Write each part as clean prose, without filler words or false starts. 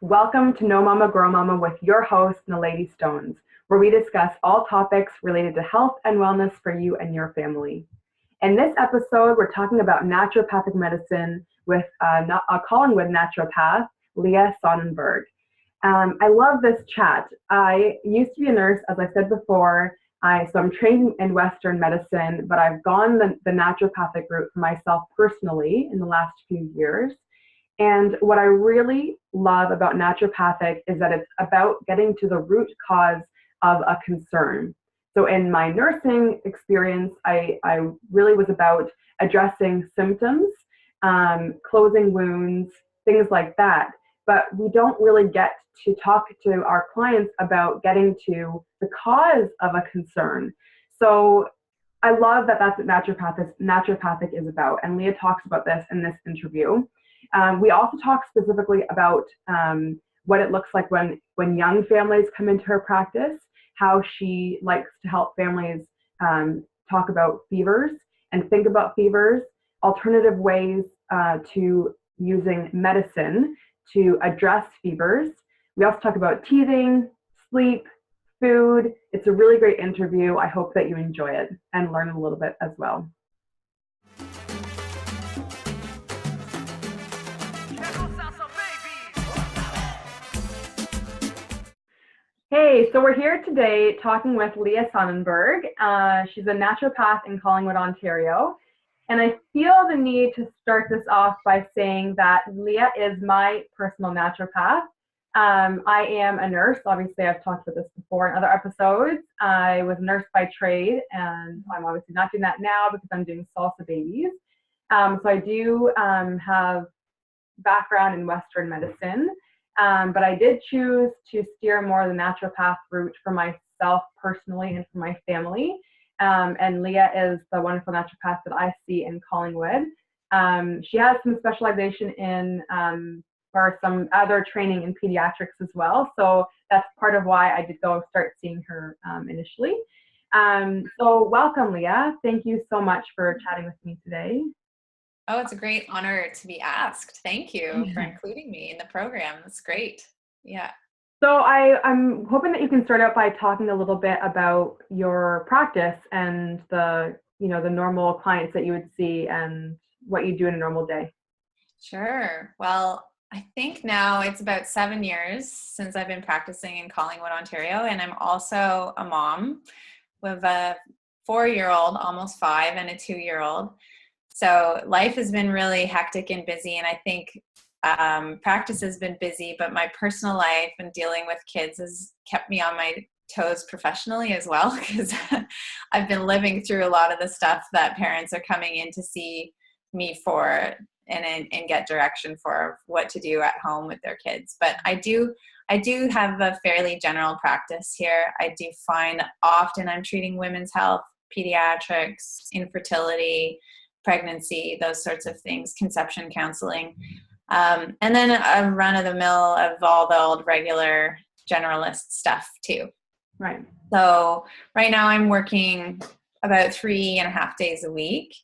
Welcome to No Mama Grow Mama with your host, Naledi Stones, where we discuss all topics related to health and wellness for you and your family. In this episode, we're talking about naturopathic medicine with a Collingwood naturopath, Lia Sonnenburg. I love this chat. I used to be a nurse, as I said before, so I'm trained in Western medicine, but I've gone the naturopathic route for myself personally in the last few years. And what I really love about naturopathic is that it's about getting to the root cause of a concern. So in my nursing experience, I really was about addressing symptoms, closing wounds, things like that. But we don't really get to talk to our clients about getting to the cause of a concern. So I love that that's what naturopathic is about. And Lia talks about this in this interview. We also talk specifically about what it looks like when young families come into her practice, how she likes to help families talk about fevers and think about fevers, alternative ways to using medicine to address fevers. We also talk about teething, sleep, food. It's a really great interview. I hope that you enjoy it and learn a little bit as well. Hey, so we're here today talking with Lia Sonnenburg. She's a naturopath in Collingwood, Ontario. And I feel the need to start this off by saying that Lia is my personal naturopath. I am a nurse. Obviously, I've talked about this before in other episodes. I was a nurse by trade, and I'm obviously not doing that now because I'm doing Salsa babies. So I do have background in Western medicine. But I did choose to steer more the naturopath route for myself personally and for my family. And Lia is the wonderful naturopath that I see in Collingwood. She has some specialization in or some other training in pediatrics as well. So that's part of why I did go start seeing her initially. So welcome, Lia. Thank you so much for chatting with me today. Oh, it's a great honor to be asked. Thank you for including me in the program. That's great. Yeah. So I'm hoping that you can start out by talking a little bit about your practice and the normal clients that you would see and what you do in a normal day. Sure. Well, I think now it's about 7 years since I've been practicing in Collingwood, Ontario, and I'm also a mom with a 4-year-old, almost 5, and a 2-year-old. So life has been really hectic and busy, and I think practice has been busy, but my personal life and dealing with kids has kept me on my toes professionally as well, because I've been living through a lot of the stuff that parents are coming in to see me for and get direction for what to do at home with their kids. But I do have a fairly general practice here. I do find often I'm treating women's health, pediatrics, infertility, pregnancy, those sorts of things, conception counseling, and then a run-of-the-mill of all the old regular generalist stuff too. Right. So right now I'm working about 3.5 days a week,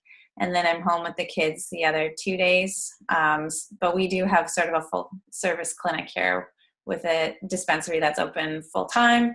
and then I'm home with the kids the other 2 days. But we do have sort of a full service clinic here with a dispensary that's open full time,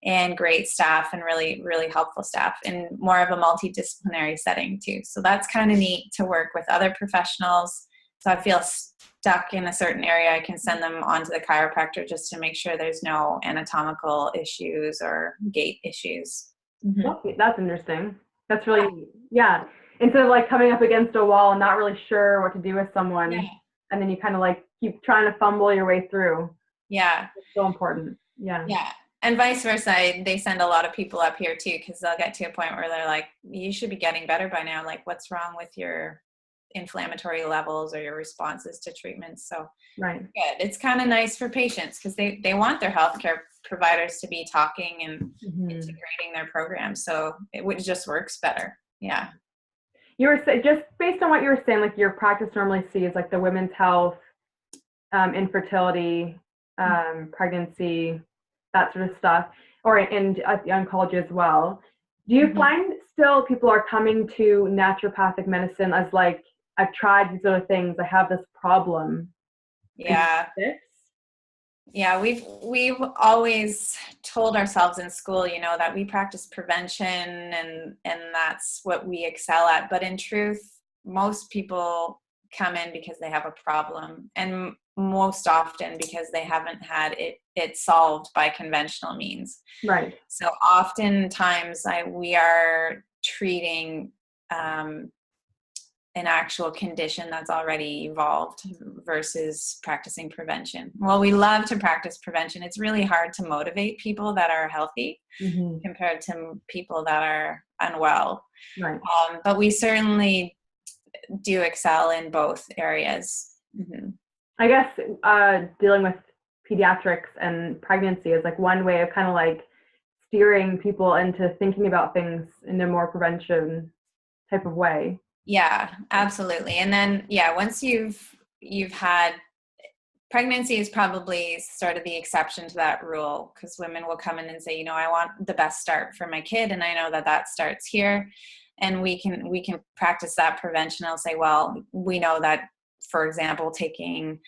and great staff and really, really helpful staff in more of a multidisciplinary setting too. So that's kind of neat to work with other professionals. So I feel stuck in a certain area, I can send them on to the chiropractor just to make sure there's no anatomical issues or gait issues. Mm-hmm. That's interesting. That's really neat. Yeah. Instead of like coming up against a wall and not really sure what to do with someone, and then you kind of like keep trying to fumble your way through. Yeah. It's so important. Yeah. Yeah. And vice versa, they send a lot of people up here too, because they'll get to a point where they're like, you should be getting better by now. Like, what's wrong with your inflammatory levels or your responses to treatments? So right. Good. It's kind of nice for patients because they want their healthcare providers to be talking and integrating their program. So it just works better. Yeah. You were just based on what you were saying, like your practice normally sees like the women's health, infertility, pregnancy, that sort of stuff, or in oncology as well. Do you find still people are coming to naturopathic medicine as like, I've tried these other things, I have this problem? Yeah. Yeah, we've always told ourselves in school, that we practice prevention and that's what we excel at. But in truth, most people come in because they have a problem, and most often because they haven't had it solved by conventional means. Right. So oftentimes we are treating an actual condition that's already evolved versus practicing prevention. Well, we love to practice prevention. It's really hard to motivate people that are healthy Mm-hmm. compared to people that are unwell. Right. But we certainly do excel in both areas. Mm-hmm. I guess dealing with pediatrics and pregnancy is like one way of kind of like steering people into thinking about things in a more prevention type of way. Yeah, absolutely. And then, once you've had pregnancy is probably sort of the exception to that rule, because women will come in and say, I want the best start for my kid, and I know that starts here, and we can practice that prevention. I'll say, well, we know that, for example, taking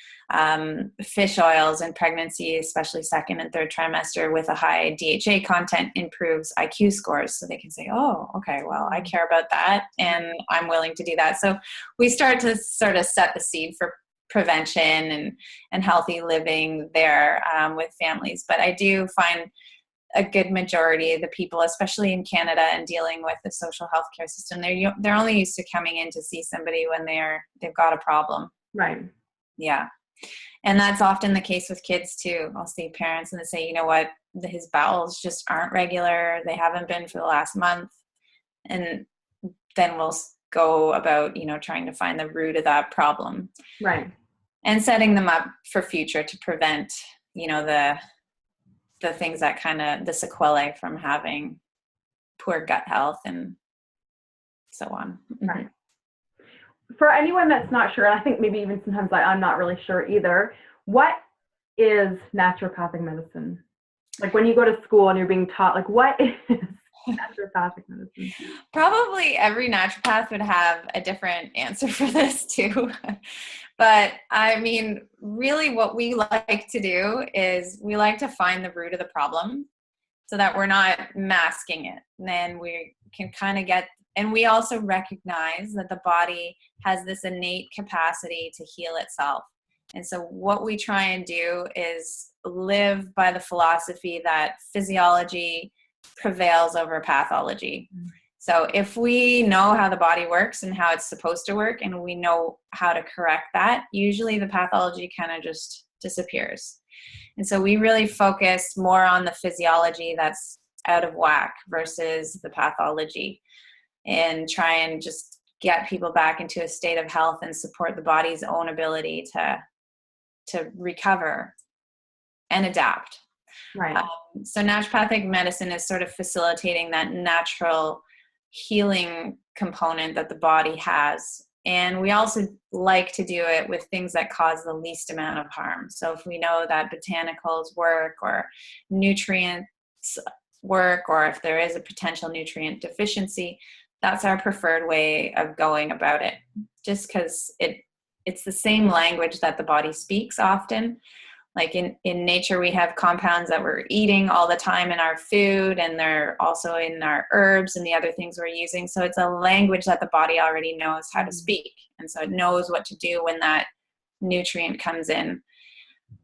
fish oils in pregnancy, especially second and third trimester, with a high DHA content improves IQ scores. So they can say, oh, okay, well, I care about that and I'm willing to do that. So we start to sort of set the seed for prevention and healthy living there with families. But I do find a good majority of the people, especially in Canada and dealing with the social health care system, they're only used to coming in to see somebody when they've got a problem. Right. Yeah. And that's often the case with kids too. I'll see parents and they say, his bowels just aren't regular. They haven't been for the last month. And then we'll go about, trying to find the root of that problem. Right. And setting them up for future to prevent, the things that kind of the sequelae from having poor gut health and so on. Right. For anyone that's not sure, and I think maybe even sometimes I'm not really sure either, what is naturopathic medicine? Like when you go to school and you're being taught, like what is naturopathic medicine? Probably every naturopath would have a different answer for this too. But I mean, really what we like to do is we like to find the root of the problem so that we're not masking it. And then we can kind of and we also recognize that the body has this innate capacity to heal itself. And so what we try and do is live by the philosophy that physiology prevails over pathology. So if we know how the body works and how it's supposed to work, and we know how to correct that, usually the pathology kind of just disappears. And so we really focus more on the physiology that's out of whack versus the pathology, and try and just get people back into a state of health and support the body's own ability to recover and adapt. Right. So naturopathic medicine is sort of facilitating that natural healing component that the body has. And we also like to do it with things that cause the least amount of harm. So if we know that botanicals work or nutrients work, or if there is a potential nutrient deficiency, that's our preferred way of going about it. Just because it's the same language that the body speaks often. Like in nature, we have compounds that we're eating all the time in our food, and they're also in our herbs and the other things we're using. So it's a language that the body already knows how to speak. And so it knows what to do when that nutrient comes in.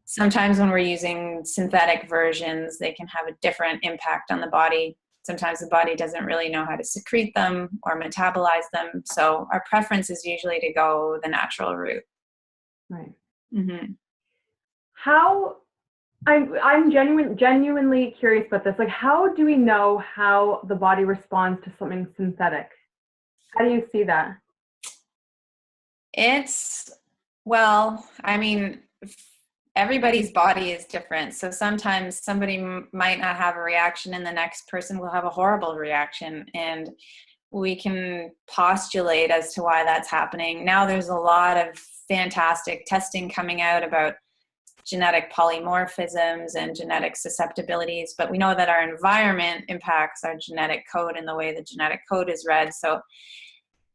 Sometimes when we're using synthetic versions, they can have a different impact on the body. Sometimes the body doesn't really know how to secrete them or metabolize them. So our preference is usually to go the natural route. Right. Mm-hmm. How I'm genuinely curious about this. Like, how do we know how the body responds to something synthetic? How do you see that? Everybody's body is different. So sometimes somebody might not have a reaction and the next person will have a horrible reaction. And we can postulate as to why that's happening. Now there's a lot of fantastic testing coming out about genetic polymorphisms and genetic susceptibilities, but we know that our environment impacts our genetic code and the way the genetic code is read. So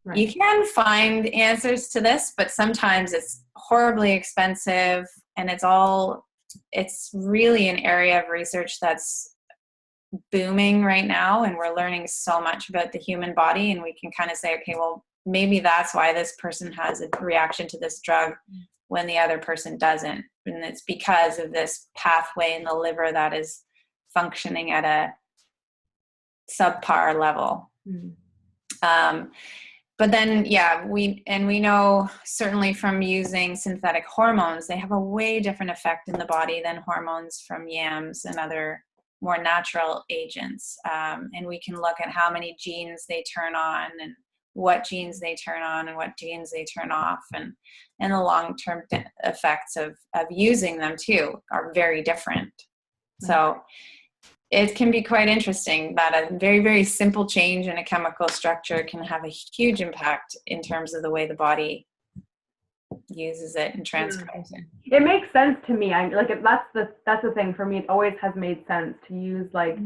right. You can find answers to this, but sometimes it's horribly expensive and it's all it's really an area of research that's booming right now, and we're learning so much about the human body, and we can kind of say, okay, well, maybe that's why this person has a reaction to this drug when the other person doesn't, and it's because of this pathway in the liver that is functioning at a subpar level. But then, we know certainly from using synthetic hormones, they have a way different effect in the body than hormones from yams and other more natural agents. And we can look at how many genes they turn on and what genes they turn on and what genes they turn off. And the long-term effects of using them too are very different. So it can be quite interesting that a very, very simple change in a chemical structure can have a huge impact in terms of the way the body uses it and transcribes it. It makes sense to me. That's the thing for me. It always has made sense to use like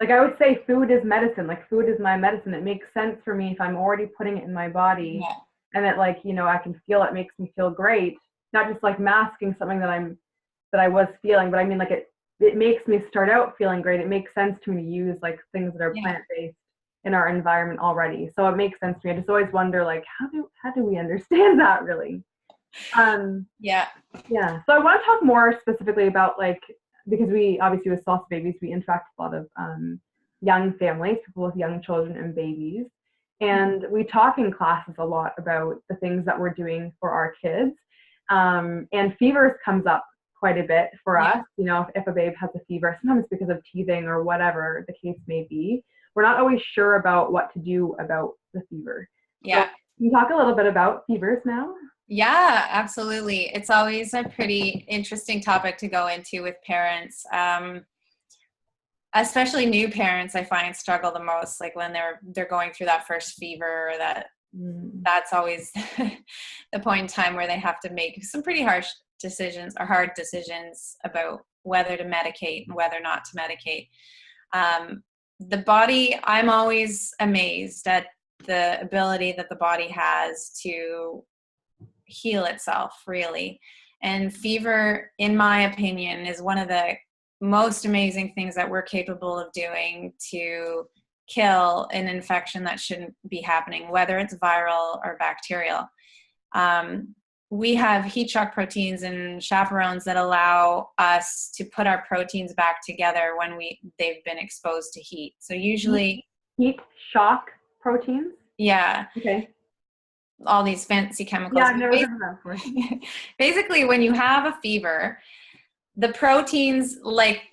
I would say food is medicine. Like food is my medicine. It makes sense for me if I'm already putting it in my body, and that I can feel it makes me feel great. Not just like masking something that I was feeling, but I mean it makes me start out feeling great. It makes sense to me to use like things that are plant-based in our environment already. So it makes sense to me. I just always wonder how do we understand that really? So I want to talk more specifically about because we obviously with Salsa Babies, we interact with a lot of young families, people with young children and babies. And we talk in classes a lot about the things that we're doing for our kids. And fevers comes up quite a bit for us. If a babe has a fever, sometimes because of teething or whatever the case may be, we're not always sure about what to do about the fever. So can you talk a little bit about fevers now? Yeah, absolutely. It's always a pretty interesting topic to go into with parents. Especially new parents, I find struggle the most, like when they're going through that first fever, that's always the point in time where they have to make some pretty hard decisions about whether to medicate and whether not to medicate. The body, I'm always amazed at the ability that the body has to heal itself, really. And fever, in my opinion, is one of the most amazing things that we're capable of doing to kill an infection that shouldn't be happening, whether it's viral or bacterial. We have heat shock proteins and chaperones that allow us to put our proteins back together when they've been exposed to heat. So usually heat shock proteins? Yeah. Okay. All these fancy chemicals. Yeah, I've never heard of that before. Basically, when you have a fever, the proteins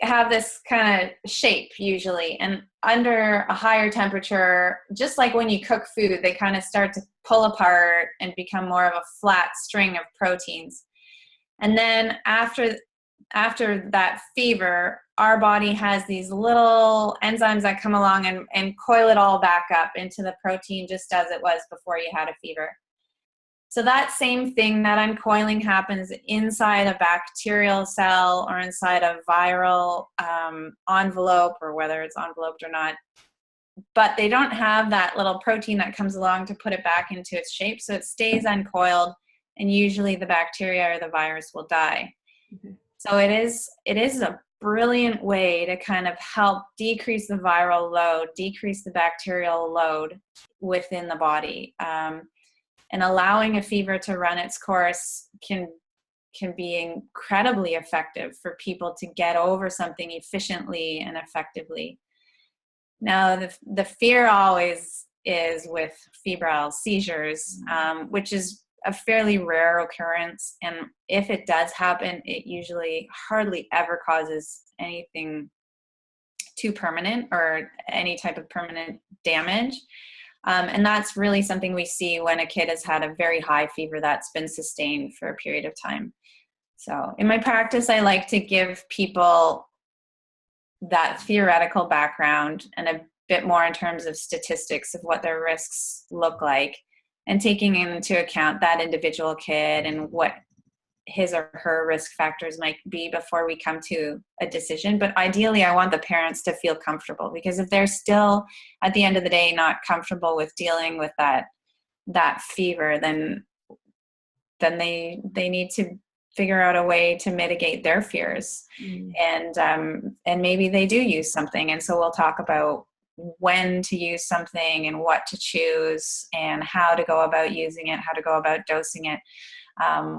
have this kind of shape usually, and under a higher temperature, just like when you cook food, they kind of start to pull apart and become more of a flat string of proteins. And then after that fever, our body has these little enzymes that come along and coil it all back up into the protein just as it was before you had a fever. So that same thing, that uncoiling, happens inside a bacterial cell or inside a viral envelope, or whether it's enveloped or not. But they don't have that little protein that comes along to put it back into its shape, so it stays uncoiled, and usually the bacteria or the virus will die. Mm-hmm. So it is a brilliant way to kind of help decrease the viral load, decrease the bacterial load within the body. And allowing a fever to run its course can be incredibly effective for people to get over something efficiently and effectively. Now, the fear always is with febrile seizures, which is a fairly rare occurrence. And if it does happen, it usually hardly ever causes anything too permanent or any type of permanent damage. And that's really something we see when a kid has had a very high fever that's been sustained for a period of time. So in my practice, I like to give people that theoretical background and a bit more in terms of statistics of what their risks look like, and taking into account that individual kid and what his or her risk factors might be before we come to a decision. But ideally, I want the parents to feel comfortable, because if they're still, at the end of the day, not comfortable with dealing with that fever, then they need to figure out a way to mitigate their fears. And maybe they do use something. And so we'll talk about when to use something and what to choose and how to go about using it, how to go about dosing it,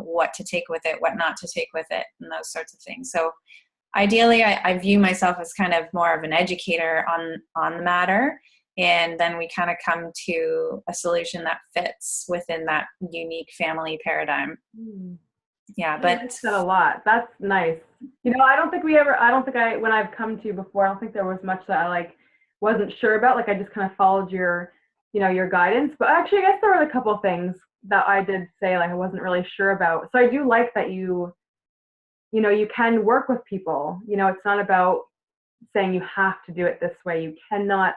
what to take with it, what not to take with it, and those sorts of things. So ideally, I view myself as kind of more of an educator on the matter. And then we kind of come to a solution that fits within that unique family paradigm. Yeah, but I like that a lot. That's nice. You know, I don't think when I've come to you before, I don't think there was much that I like wasn't sure about. Like I just kind of followed your guidance. But actually, I guess there were a couple of things that I did say like I wasn't really sure about. So I do like that you can work with people. You know, it's not about saying you have to do it this way. You cannot,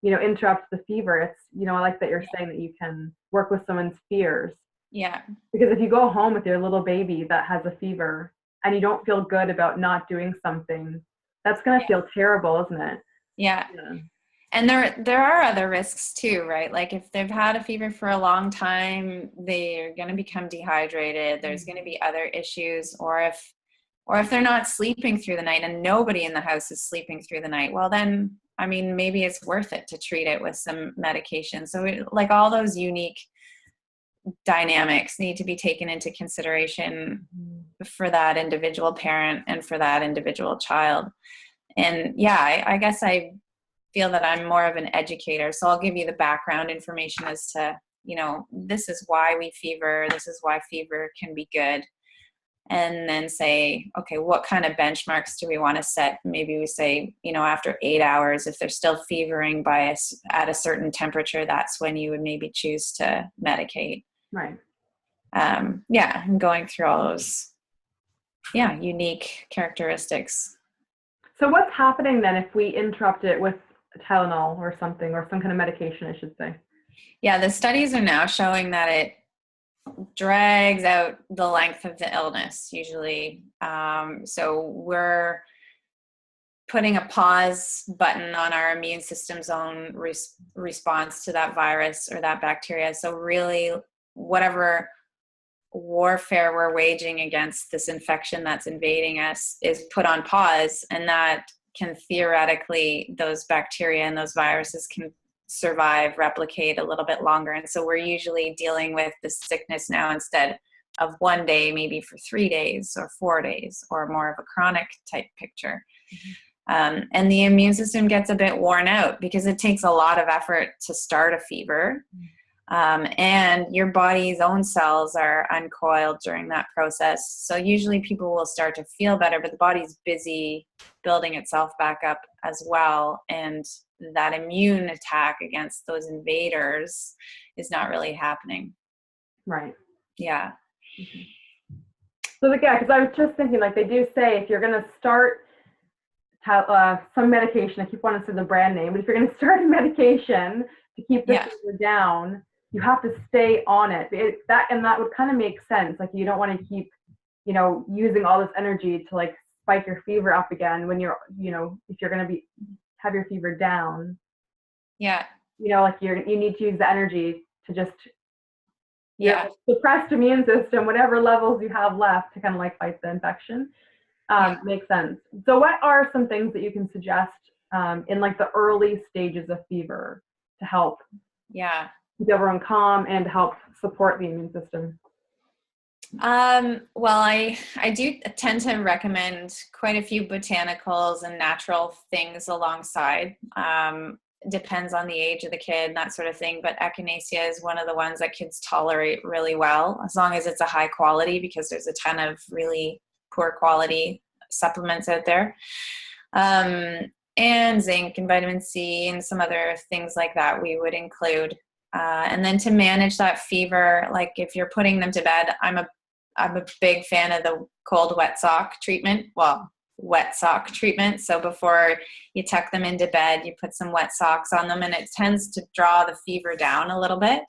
interrupt the fever. It's, I like that you're saying that you can work with someone's fears. Yeah. Because if you go home with your little baby that has a fever and you don't feel good about not doing something, that's going to feel terrible, isn't it? Yeah. And there are other risks too, right? Like if they've had a fever for a long time, they're going to become dehydrated. There's going to be other issues, or if they're not sleeping through the night and nobody in the house is sleeping through the night, well then, I mean, maybe it's worth it to treat it with some medication. So like all those unique dynamics need to be taken into consideration for that individual parent and for that individual child. And yeah, I guess I feel that I'm more of an educator. So I'll give you the background information as to, this is why we fever. This is why fever can be good. And then say, okay, what kind of benchmarks do we want to set? Maybe we say, after 8 hours, if they're still fevering at a certain temperature, that's when you would maybe choose to medicate. Right. And going through all those, unique characteristics. So what's happening then if we interrupt it with Tylenol or something, or some kind of medication, I should say? Yeah, the studies are now showing that it drags out the length of the illness usually. So we're putting a pause button on our immune system's own response to that virus or that bacteria. So really, whatever warfare we're waging against this infection that's invading us is put on pause, and that can theoretically, those bacteria and those viruses can survive, replicate a little bit longer. And so we're usually dealing with the sickness now instead of 1 day, maybe for 3 days or 4 days, or more of a chronic type picture. And the immune system gets a bit worn out because it takes a lot of effort to start a fever. And your body's own cells are uncoiled during that process. So usually people will start to feel better, but the body's busy building itself back up as well. And that immune attack against those invaders is not really happening. Right. Yeah. So because I was just thinking, like they do say, if you're going to start some medication, I keep wanting to say the brand name, but if you're going to start a medication to keep the fever down, you have to stay on it. That would kind of make sense. Like you don't want to keep, using all this energy to like spike your fever up again when you're, if you're going to have your fever down. Yeah. Like you need to use the energy to just suppressed immune system, whatever levels you have left to kind of like fight the infection. Makes sense. So what are some things that you can suggest in like the early stages of fever to help keep everyone calm and help support the immune system? Well, I do tend to recommend quite a few botanicals and natural things alongside. Depends on the age of the kid and that sort of thing. But echinacea is one of the ones that kids tolerate really well, as long as it's a high quality, because there's a ton of really poor quality supplements out there. And zinc and vitamin C and some other things like that we would include. And then to manage that fever, like if you're putting them to bed, I'm a big fan of the cold wet sock treatment. Well, wet sock treatment. So before you tuck them into bed, you put some wet socks on them, and it tends to draw the fever down a little bit.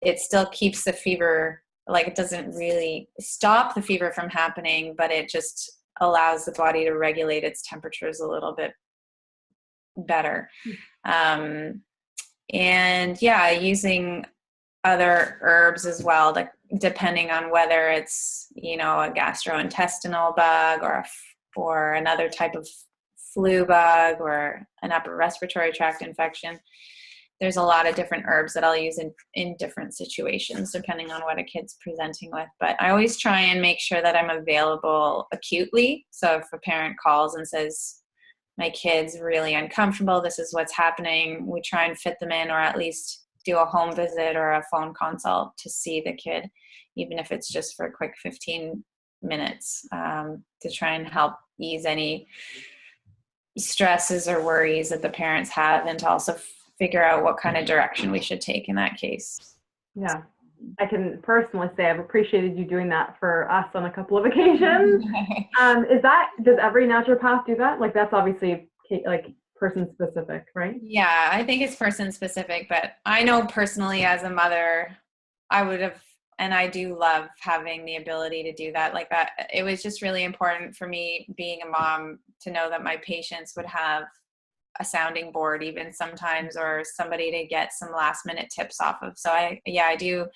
It still keeps the fever, like it doesn't really stop the fever from happening, but it just allows the body to regulate its temperatures a little bit better. And using other herbs as well depending on whether it's, a gastrointestinal bug or another type of flu bug or an upper respiratory tract infection. There's a lot of different herbs that I'll use in different situations, depending on what a kid's presenting with. But I always try and make sure that I'm available acutely. So if a parent calls and says, my kid's really uncomfortable, this is what's happening, we try and fit them in, or at least do a home visit or a phone consult to see the kid, even if it's just for a quick 15 minutes, to try and help ease any stresses or worries that the parents have, and to also figure out what kind of direction we should take in that case. Yeah. I can personally say I've appreciated you doing that for us on a couple of occasions. Does every naturopath do that? Like, that's obviously like person specific, right? Yeah, I think it's person specific, but I know personally as a mother, I would have, and I do love having the ability to do that. Like that, it was just really important for me being a mom to know that my patients would have a sounding board even sometimes, or somebody to get some last minute tips off of. So I do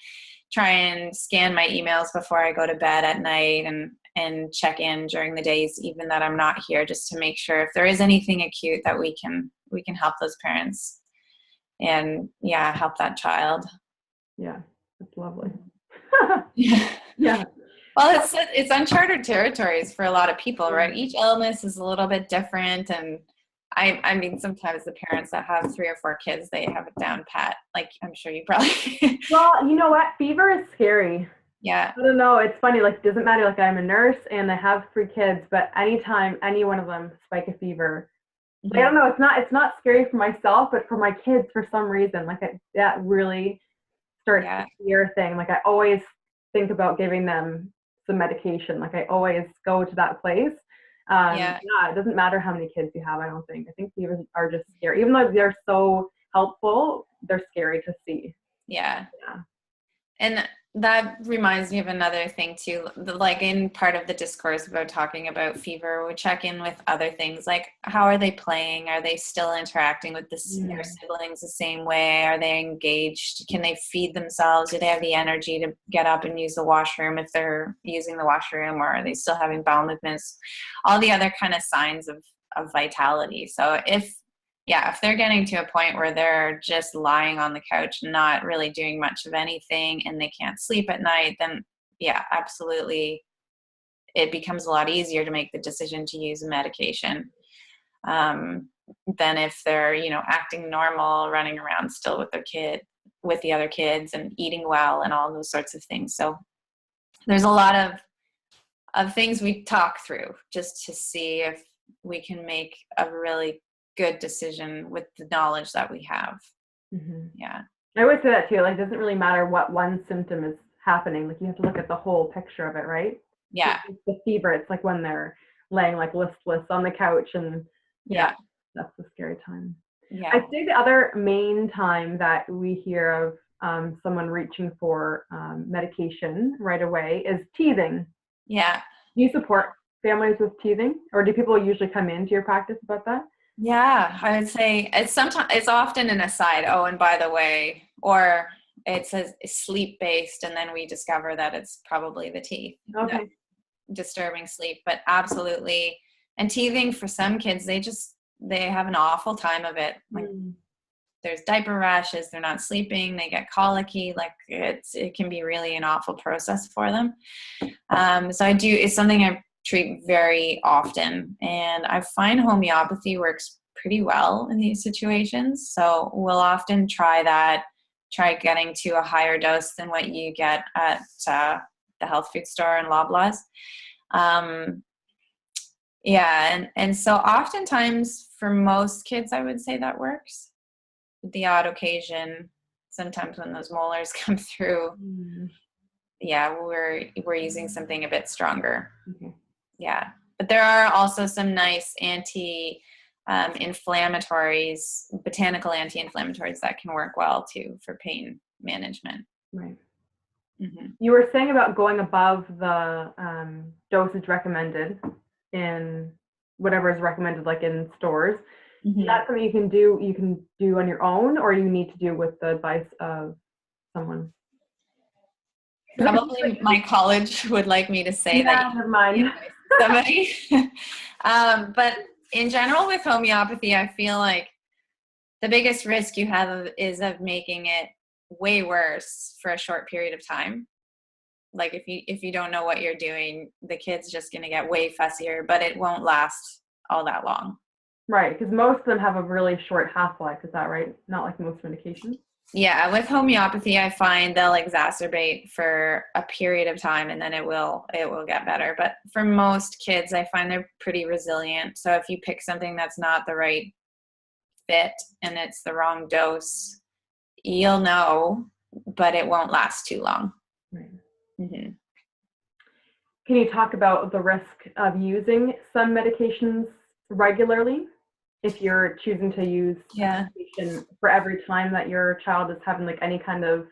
try and scan my emails before I go to bed at night, and check in during the days even that I'm not here, just to make sure if there is anything acute that we can help those parents and help that child. Yeah, that's lovely. Yeah. Well, it's uncharted territories for a lot of people, right? Each illness is a little bit different, and I mean, sometimes the parents that have 3 or 4 kids, they have it down pat. Like, I'm sure you probably. Well, you know what? Fever is scary. Yeah. I don't know. It's funny. Like, it doesn't matter. Like, I'm a nurse and I have 3 kids, but anytime any one of them spike a fever, Mm-hmm. like, I don't know. It's not scary for myself, but for my kids, for some reason, like that really starts the fear thing. Like, I always think about giving them some medication. Like, I always go to that place. It doesn't matter how many kids you have, I don't think. I think fevers are just scary. Even though they're so helpful, they're scary to see. Yeah. And that reminds me of another thing too, like in part of the discourse about talking about fever, we check in with other things like, how are they playing? Are they still interacting with their siblings the same way? Are they engaged? Can they feed themselves? Do they have the energy to get up and use the washroom if they're using the washroom, or are they still having bowel movements? All the other kind of signs of vitality. So if they're getting to a point where they're just lying on the couch, not really doing much of anything, and they can't sleep at night, then absolutely, it becomes a lot easier to make the decision to use a medication than if they're, acting normal, running around still with their kid, with the other kids, and eating well and all those sorts of things. So there's a lot of things we talk through just to see if we can make a really good decision with the knowledge that we have. Mm-hmm. Yeah. I always say that too. Like, it doesn't really matter what one symptom is happening. Like, you have to look at the whole picture of it, right? Yeah. The fever, it's like when they're laying like listless on the couch, and that's the scary time. Yeah. I think the other main time that we hear of someone reaching for medication right away is teething. Yeah. Do you support families with teething, or do people usually come into your practice about that? Yeah, I would say it's often an aside. Oh, and by the way, or it's sleep based, and then we discover that it's probably the teeth. Okay. Disturbing sleep, but absolutely. And teething for some kids, they have an awful time of it. Like, there's diaper rashes, they're not sleeping, they get colicky. Like, it can be really an awful process for them. So it's something I treat very often, and I find homeopathy works pretty well in these situations. So we'll often try getting to a higher dose than what you get at the health food store and Loblaws. And so oftentimes for most kids, I would say that works. The odd occasion, sometimes when those molars come through, we're using something a bit stronger. Okay. Yeah, but there are also some nice anti-inflammatories, botanical anti-inflammatories that can work well too for pain management. Right. Mm-hmm. You were saying about going above the dosage recommended in whatever is recommended, like in stores. Mm-hmm. Is that something you can do on your own, or you need to do with the advice of someone? Probably my college would like me to say that Yeah, never mind. somebody. But in general with homeopathy, I feel like the biggest risk you have is of making it way worse for a short period of time. Like if you don't know what you're doing, the kid's just going to get way fussier, but it won't last all that long. Right, because most of them have a really short half-life. Is that right? Not like most medications. Yeah, with homeopathy, I find they'll exacerbate for a period of time and then it will get better. But for most kids, I find they're pretty resilient. So if you pick something that's not the right fit and it's the wrong dose, you'll know, but it won't last too long. Right. Mm-hmm. Can you talk about the risk of using some medications regularly if you're choosing to use a medication for every time that your child is having like any kind of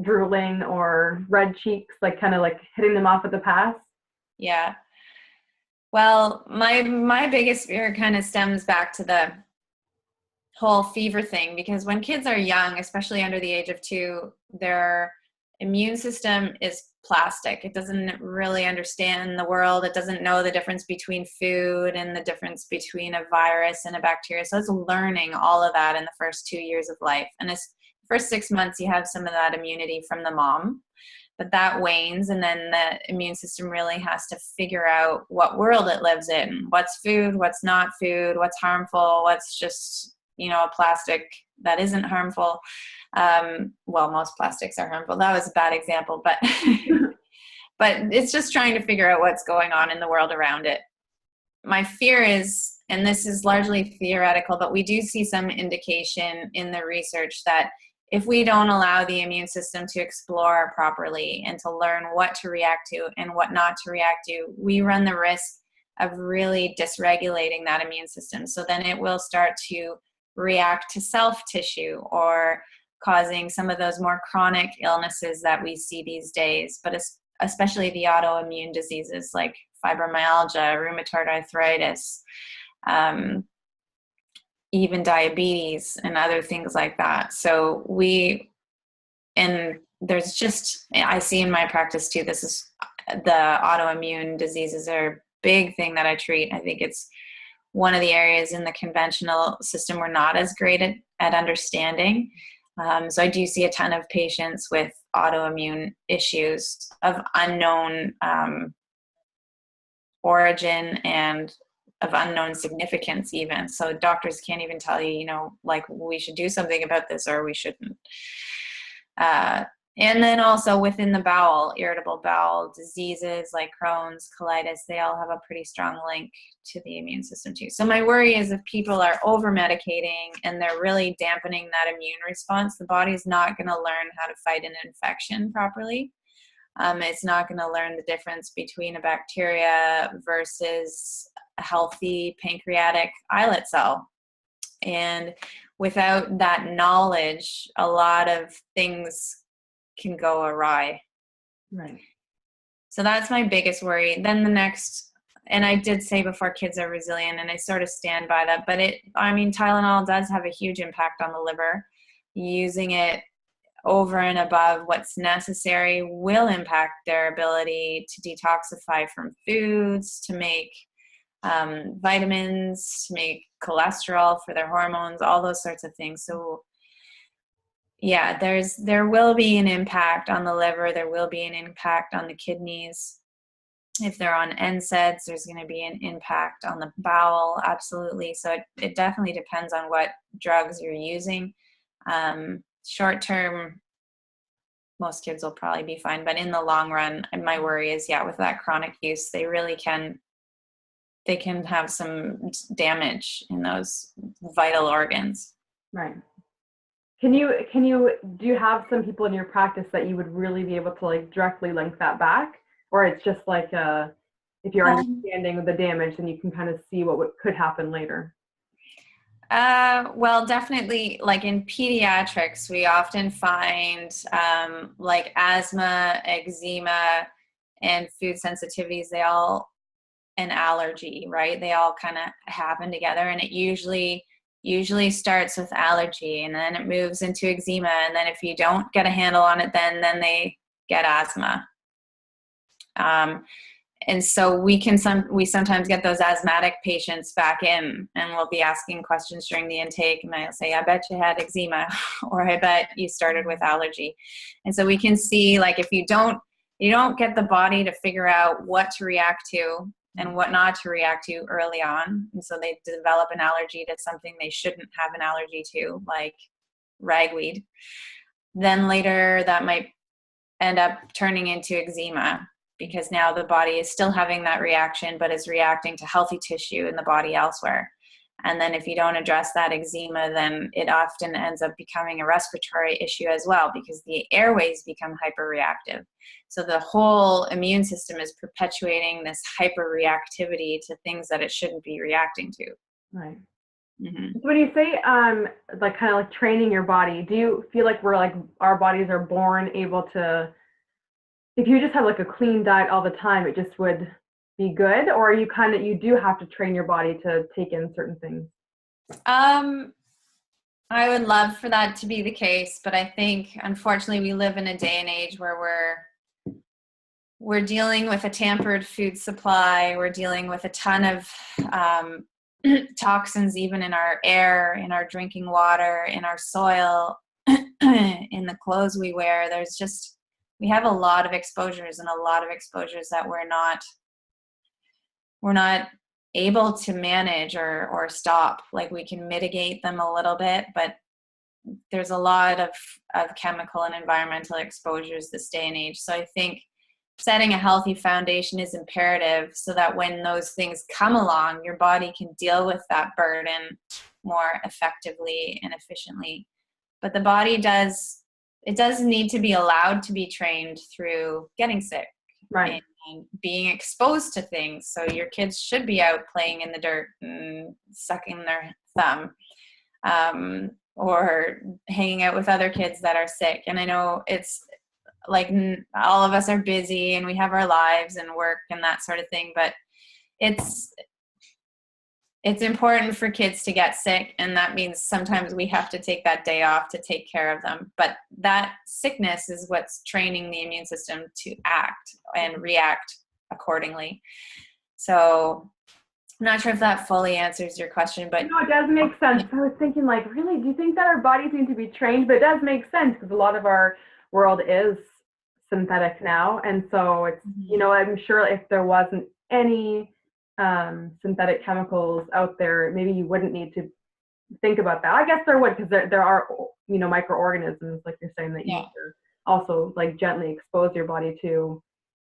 drooling or red cheeks, like kind of like hitting them off at the pass? Yeah. Well, my biggest fear kind of stems back to the whole fever thing, because when kids are young, especially under the age of 2, their immune system is plastic. It doesn't really understand the world. It doesn't know the difference between food and the difference between a virus and a bacteria. So it's learning all of that in the first 2 years of life. And this first 6 months, you have some of that immunity from the mom, but that wanes. And then the immune system really has to figure out what world it lives in, what's food, what's not food, what's harmful, what's just, a plastic that isn't harmful. Well, most plastics are harmful. That was a bad example, but but it's just trying to figure out what's going on in the world around it. My fear is, and this is largely theoretical, but we do see some indication in the research that if we don't allow the immune system to explore properly and to learn what to react to and what not to react to, we run the risk of really dysregulating that immune system. So then it will start to react to self-tissue or causing some of those more chronic illnesses that we see these days, but especially the autoimmune diseases like fibromyalgia, rheumatoid arthritis, even diabetes and other things like that. So there's just, I see in my practice too, the autoimmune diseases are a big thing that I treat. I think it's one of the areas in the conventional system we're not as great at understanding. So I do see a ton of patients with autoimmune issues of unknown origin and of unknown significance even. So doctors can't even tell you, like we should do something about this or we shouldn't. And then also within the bowel, irritable bowel diseases like Crohn's, colitis, they all have a pretty strong link to the immune system too. So my worry is if people are over-medicating and they're really dampening that immune response, the body's not going to learn how to fight an infection properly. It's not going to learn the difference between a bacteria versus a healthy pancreatic islet cell. And without that knowledge, a lot of things can go awry. Right. So that's my biggest worry. Then the next, and I did say before, kids are resilient, and I sort of stand by that, but Tylenol does have a huge impact on the liver. Using it over and above what's necessary will impact their ability to detoxify from foods, to make vitamins, to make cholesterol for their hormones, all those sorts of things. So yeah, there will be an impact on the liver. There will be an impact on the kidneys. If they're on NSAIDs, there's going to be an impact on the bowel. Absolutely. So it definitely depends on what drugs you're using. Short term, most kids will probably be fine. But in the long run, my worry is, with that chronic use, they really can have some damage in those vital organs. Right. Do you have some people in your practice that you would really be able to like directly link that back? Or it's just like if you're understanding the damage, then you can kind of see what could happen later? Well, definitely, like in pediatrics, we often find like asthma, eczema, and food sensitivities, and allergy, right? They all kind of happen together, and it usually starts with allergy, and then it moves into eczema, and then if you don't get a handle on it, then they get asthma. And so we sometimes get those asthmatic patients back in, and we'll be asking questions during the intake, and I'll say, I bet you had eczema, or I bet you started with allergy. And so we can see, like, if you don't get the body to figure out what to react to and what not to react to early on, and so they develop an allergy to something they shouldn't have an allergy to, like ragweed, then later that might end up turning into eczema, because now the body is still having that reaction, but is reacting to healthy tissue in the body elsewhere. And then if you don't address that eczema, then it often ends up becoming a respiratory issue as well, because the airways become hyperreactive. So the whole immune system is perpetuating this hyperreactivity to things that it shouldn't be reacting to. Right. Mm-hmm. So when you say like kind of like training your body, do you feel like our bodies are born able to, if you just have like a clean diet all the time, it just would be good? Or are you do have to train your body to take in certain things? I would love for that to be the case, but I think unfortunately we live in a day and age where we're dealing with a tampered food supply. We're dealing with a ton of toxins, even in our air, in our drinking water, in our soil, in the clothes we wear. We have a lot of exposures, and a lot of exposures that we're not able to manage or stop. Like, we can mitigate them a little bit, but there's a lot of chemical and environmental exposures this day and age. So I think setting a healthy foundation is imperative, so that when those things come along, your body can deal with that burden more effectively and efficiently. But the body does need to be allowed to be trained through getting sick, right, and being exposed to things. So your kids should be out playing in the dirt and sucking their thumb, or hanging out with other kids that are sick. And I know it's like all of us are busy and we have our lives and work and that sort of thing, but it's important for kids to get sick, and that means sometimes we have to take that day off to take care of them. But that sickness is what's training the immune system to act and react accordingly. So I'm not sure if that fully answers your question, but no, it does make sense. I was thinking, like, really, do you think that our bodies need to be trained? But it does make sense, because a lot of our world is synthetic now, and so it's, I'm sure if there wasn't any synthetic chemicals out there, maybe you wouldn't need to think about that. I guess there would, because there are microorganisms, like you're saying, that you need to also like gently expose your body to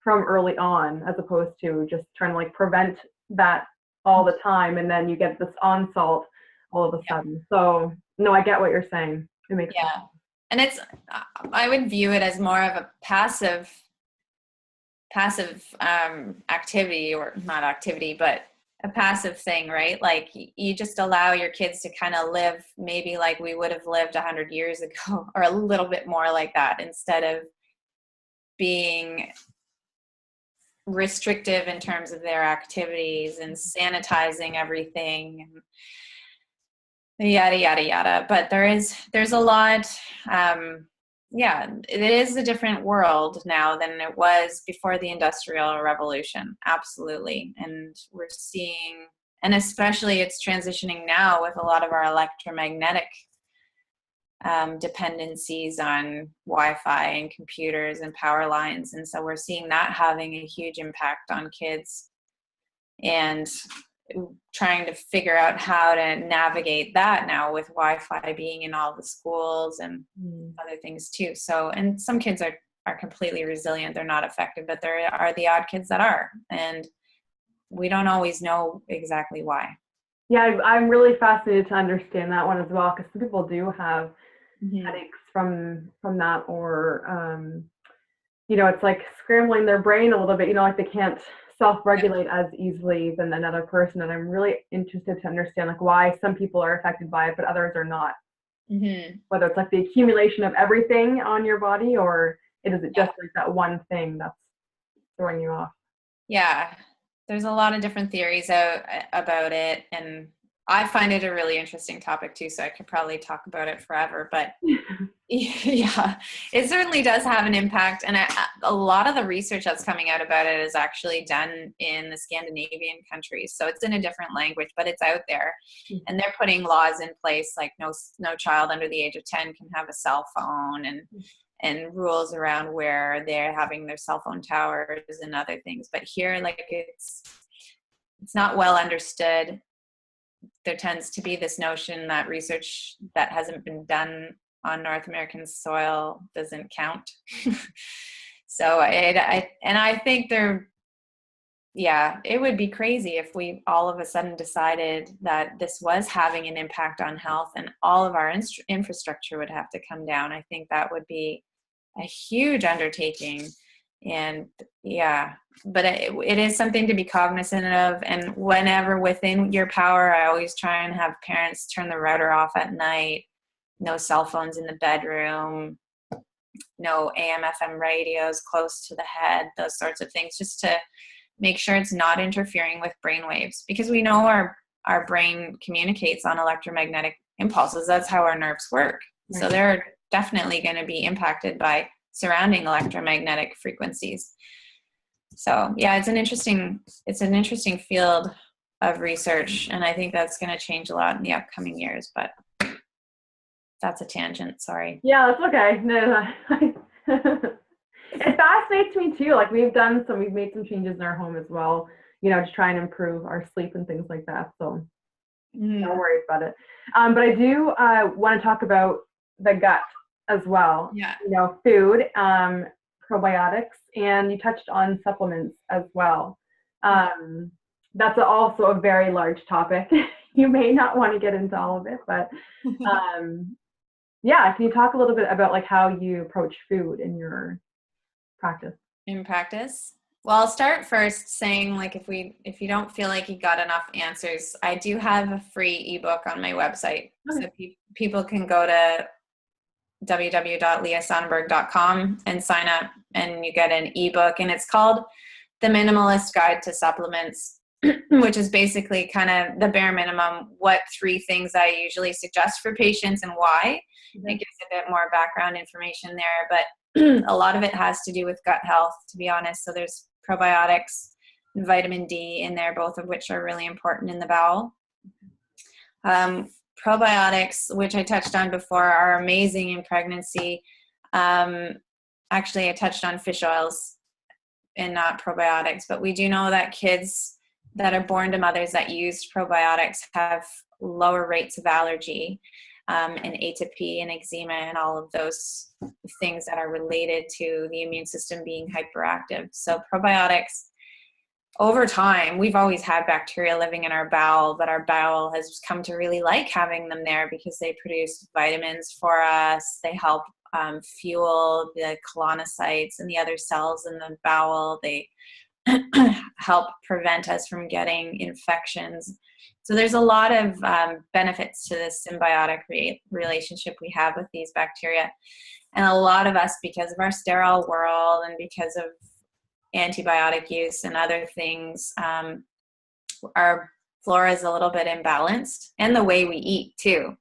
from early on, as opposed to just trying to like prevent that all the time, and then you get this onslaught all of a sudden. So no, I get what you're saying. It makes sense. And I would view it as more of a passive activity, or not activity, but a passive thing, right? Like, you just allow your kids to kind of live maybe like we would have lived 100 years ago, or a little bit more like that, instead of being restrictive in terms of their activities and sanitizing everything and yada yada yada. But there's a lot. It is a different world now than it was before the Industrial Revolution. Absolutely. And we're seeing, and especially it's transitioning now with a lot of our electromagnetic dependencies on Wi-Fi and computers and power lines. And so we're seeing that having a huge impact on kids, and trying to figure out how to navigate that now, with Wi-Fi being in all the schools and other things too. So, and some kids are completely resilient. They're not affected, but there are the odd kids that are, and we don't always know exactly why. Yeah, I'm really fascinated to understand that one as well, because some people do have headaches from that, or it's like scrambling their brain a little bit, like they can't self-regulate as easily than another person. And I'm really interested to understand like why some people are affected by it but others are not. Whether it's like the accumulation of everything on your body, or is it just like that one thing that's throwing you off? There's a lot of different theories out about it, and I find it a really interesting topic too, so I could probably talk about it forever. But Yeah, it certainly does have an impact. And a lot of the research that's coming out about it is actually done in the Scandinavian countries. So it's in a different language, but it's out there. And they're putting laws in place, like no child under the age of 10 can have a cell phone, and rules around where they're having their cell phone towers and other things. But here, like, it's not well understood. There tends to be this notion that research that hasn't been done on North American soil doesn't count. So I think it would be crazy if we all of a sudden decided that this was having an impact on health and all of our infrastructure would have to come down. I think that would be a huge undertaking. And but it is something to be cognizant of. And whenever within your power, I always try and have parents turn the router off at night. No cell phones in the bedroom, no AM, FM radios close to the head, those sorts of things, just to make sure it's not interfering with brain waves, because we know our brain communicates on electromagnetic impulses. That's how our nerves work. Right. So they're definitely going to be impacted by surrounding electromagnetic frequencies. So it's an interesting field of research, and I think that's going to change a lot in the upcoming years, but that's a tangent. Sorry. Yeah, that's okay. No. It fascinates me too. Like we've made some changes in our home as well, to try and improve our sleep and things like that. So no worries about it. But I do want to talk about the gut as well. Yeah. Food, probiotics, and you touched on supplements as well. That's also a very large topic. You may not want to get into all of it, but can you talk a little bit about like how you approach food in your practice? In practice? Well, I'll start first saying, like, if you don't feel like you got enough answers, I do have a free ebook on my website. Okay. So people can go to www.liasonnenburg.com and sign up, and you get an ebook, and it's called The Minimalist Guide to Supplements, which is basically kind of the bare minimum, what 3 things I usually suggest for patients and why. Mm-hmm. It gives a bit more background information there, but a lot of it has to do with gut health, to be honest. So there's probiotics and vitamin D in there, both of which are really important in the bowel. Probiotics, which I touched on before, are amazing in pregnancy. Actually, I touched on fish oils and not probiotics, but we do know that kids that are born to mothers that use probiotics have lower rates of allergy and atopy and eczema and all of those things that are related to the immune system being hyperactive. So probiotics, over time, we've always had bacteria living in our bowel, but our bowel has come to really like having them there because they produce vitamins for us. They help fuel the colonocytes and the other cells in the bowel. They help prevent us from getting infections. So there's a lot of benefits to this symbiotic relationship we have with these bacteria. And a lot of us, because of our sterile world and because of antibiotic use and other things, our flora is a little bit imbalanced, and the way we eat too.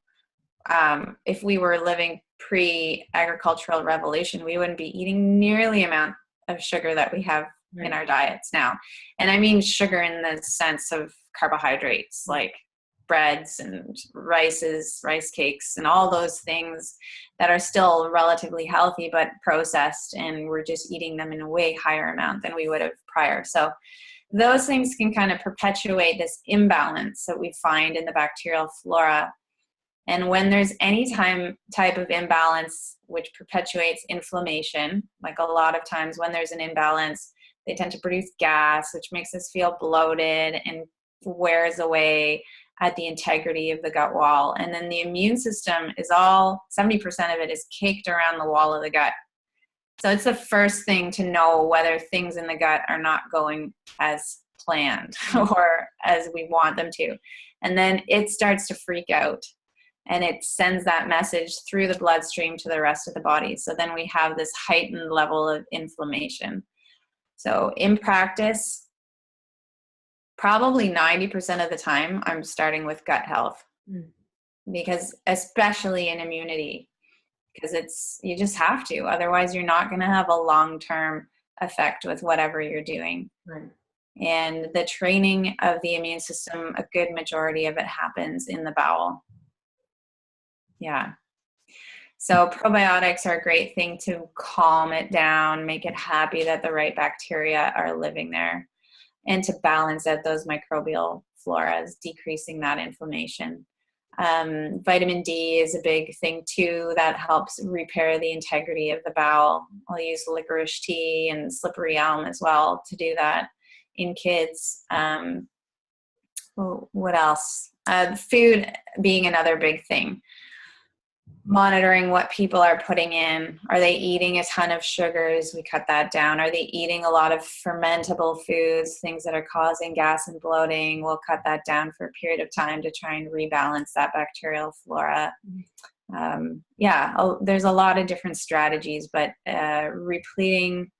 If we were living pre-agricultural revolution, we wouldn't be eating nearly the amount of sugar that we have in our diets now. And I mean sugar in the sense of carbohydrates, like breads and rice cakes and all those things that are still relatively healthy but processed, and we're just eating them in a way higher amount than we would have prior. So those things can kind of perpetuate this imbalance that we find in the bacterial flora. And when there's any type of imbalance which perpetuates inflammation, like a lot of times when there's an imbalance, they tend to produce gas, which makes us feel bloated and wears away at the integrity of the gut wall. And then the immune system is 70% of it is caked around the wall of the gut. So it's the first thing to know whether things in the gut are not going as planned or as we want them to. And then it starts to freak out, and it sends that message through the bloodstream to the rest of the body. So then we have this heightened level of inflammation. So in practice, probably 90% of the time, I'm starting with gut health, because especially in immunity, because you just have to. Otherwise, you're not going to have a long-term effect with whatever you're doing. Right. And the training of the immune system, a good majority of it happens in the bowel. Yeah. So probiotics are a great thing to calm it down, make it happy that the right bacteria are living there, and to balance out those microbial floras, decreasing that inflammation. Vitamin D is a big thing too that helps repair the integrity of the bowel. I'll use licorice tea and slippery elm as well to do that in kids. What else? Food being another big thing. Monitoring what people are putting in. Are they eating a ton of sugars? We cut that down. Are they eating a lot of fermentable foods, things that are causing gas and bloating? We'll cut that down for a period of time to try and rebalance that bacterial flora. There's a lot of different strategies, but repleting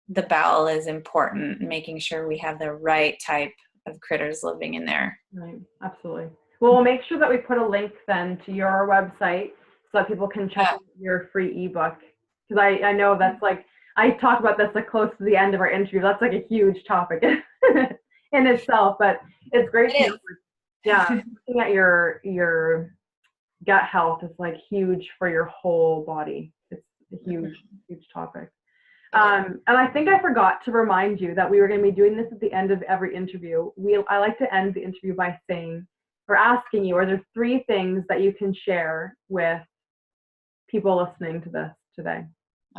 the bowel is important, making sure we have the right type of critters living in there. Right, absolutely. Well, we'll make sure that we put a link then to your website so that people can check out your free ebook. Because I know that's like, I talk about this like close to the end of our interview. That's like a huge topic in itself, but it's great. Looking at your gut health is like huge for your whole body. It's a huge topic. And I think I forgot to remind you that we were going to be doing this at the end of every interview. I like to end the interview by saying, or asking you, are there 3 things that you can share with people listening to this today?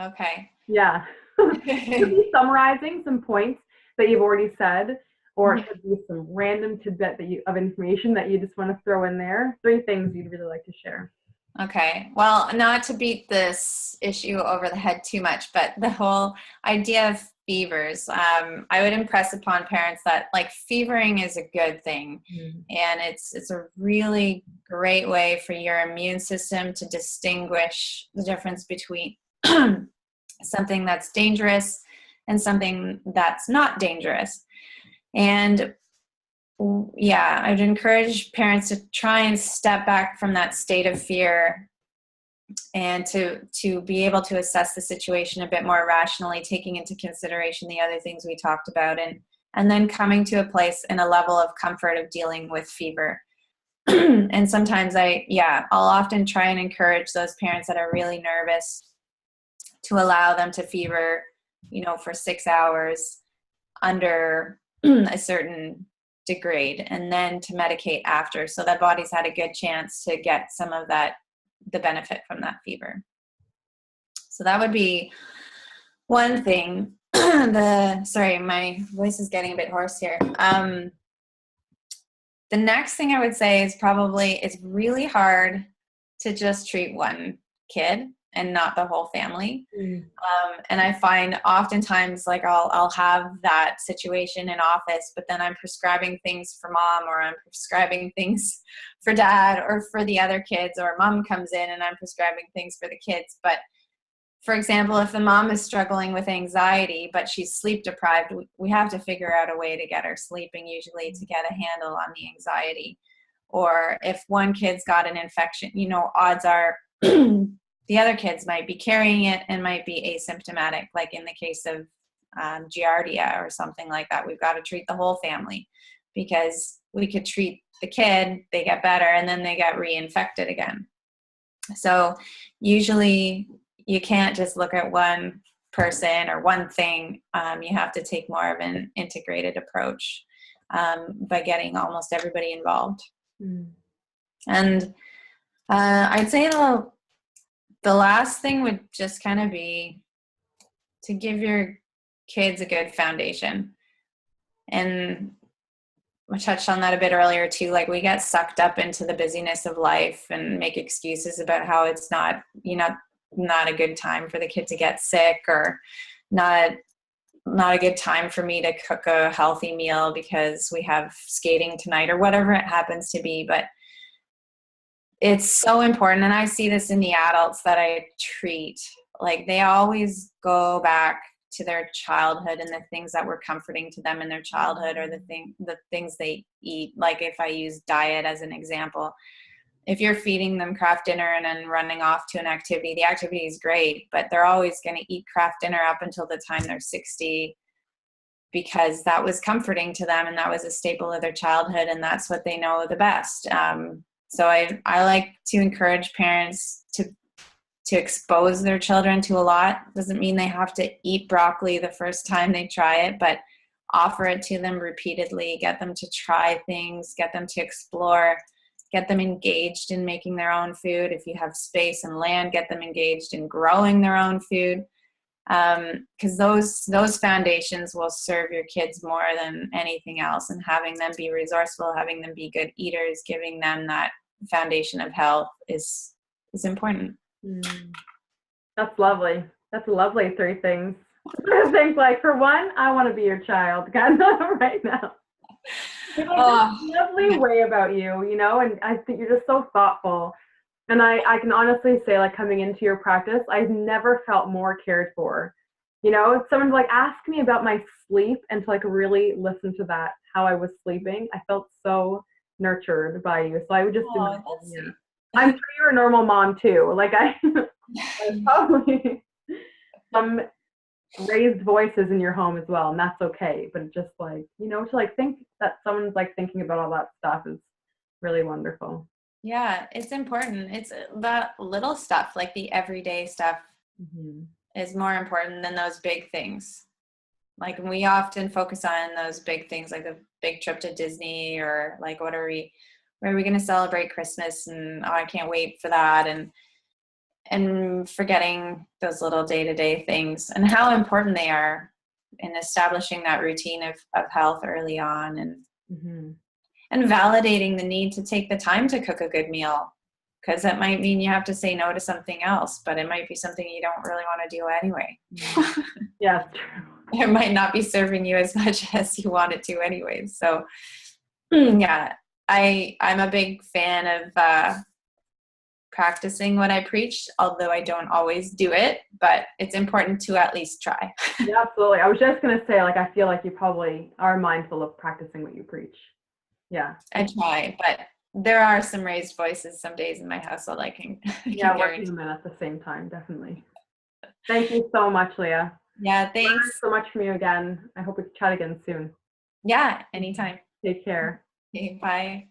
Okay. Yeah. It could be summarizing some points that you've already said, or it could be some random tidbit of information that you just want to throw in there. 3 things you'd really like to share. Okay. Well, not to beat this issue over the head too much, but the whole idea of fevers, I would impress upon parents that like fevering is a good thing. And it's a really great way for your immune system to distinguish the difference between something that's dangerous and something that's not dangerous. And I'd encourage parents to try and step back from that state of fear and to be able to assess the situation a bit more rationally, taking into consideration the other things we talked about, and then coming to a place and a level of comfort of dealing with fever. And sometimes I'll often try and encourage those parents that are really nervous to allow them to fever, for 6 hours under a certain degrade, and then to medicate after, so that body's had a good chance to get some of the benefit from that fever. So that would be one thing. Sorry, my voice is getting a bit hoarse here. The next thing I would say is probably it's really hard to just treat one kid and not the whole family. And I find oftentimes like I'll have that situation in office, but then I'm prescribing things for mom, or I'm prescribing things for dad, or for the other kids, or mom comes in and I'm prescribing things for the kids. But for example, if the mom is struggling with anxiety, but she's sleep deprived, we have to figure out a way to get her sleeping, usually to get a handle on the anxiety. Or if one kid's got an infection, odds are the other kids might be carrying it and might be asymptomatic, like in the case of Giardia or something like that. We've got to treat the whole family, because we could treat the kid, they get better, and then they get reinfected again. So usually you can't just look at one person or one thing. You have to take more of an integrated approach by getting almost everybody involved. And I'd say the last thing would just kind of be to give your kids a good foundation. And I touched on that a bit earlier too. Like, we get sucked up into the busyness of life and make excuses about how it's not a good time for the kid to get sick, or not a good time for me to cook a healthy meal because we have skating tonight, or whatever it happens to be. But it's so important. And I see this in the adults that I treat, like they always go back to their childhood and the things that were comforting to them in their childhood, or the things they eat. Like if I use diet as an example, if you're feeding them Kraft dinner and then running off to an activity, the activity is great, but they're always going to eat Kraft dinner up until the time they're 60, because that was comforting to them and that was a staple of their childhood, and that's what they know the best. So I like to encourage parents to expose their children to a lot. Doesn't mean they have to eat broccoli the first time they try it, but offer it to them repeatedly, get them to try things, get them to explore, get them engaged in making their own food. If you have space and land, get them engaged in growing their own food. Because those foundations will serve your kids more than anything else, and having them be resourceful, having them be good eaters, giving them that foundation of health is important. That's lovely. That's lovely. 3 things. I think, like, for one, I want to be your child kind of right now. There's a lovely way about you, you know, and I think you're just so thoughtful. And I can honestly say, like, coming into your practice, I've never felt more cared for. You know, if someone's like, ask me about my sleep, and to like really listen to that, how I was sleeping, I felt so nurtured by you. So I would just I'm sure you're a normal mom too. Like I probably some raised voices in your home as well, and that's okay. But it's just like, you know, to like think that someone's like thinking about all that stuff is really wonderful. Yeah, it's important. It's that little stuff, like the everyday stuff, is more important than those big things. Like we often focus on those big things, like a big trip to Disney, or like where are we going to celebrate Christmas, and I can't wait for that, and forgetting those little day-to-day things and how important they are in establishing that routine of health early on, and validating the need to take the time to cook a good meal, because that might mean you have to say no to something else, but it might be something you don't really want to do anyway. Yeah, true. It might not be serving you as much as you want it to anyways. So yeah, I'm a big fan of practicing what I preach, although I don't always do it, but it's important to at least try. Yeah, absolutely. I was just going to say, like, I feel like you probably are mindful of practicing what you preach. Yeah. I try, but there are some raised voices some days in my household. I can working them in at the same time, definitely. Thank you so much, Lia. Yeah, thanks so much from you again. I hope we can chat again soon. Yeah, anytime. Take care. Okay, bye.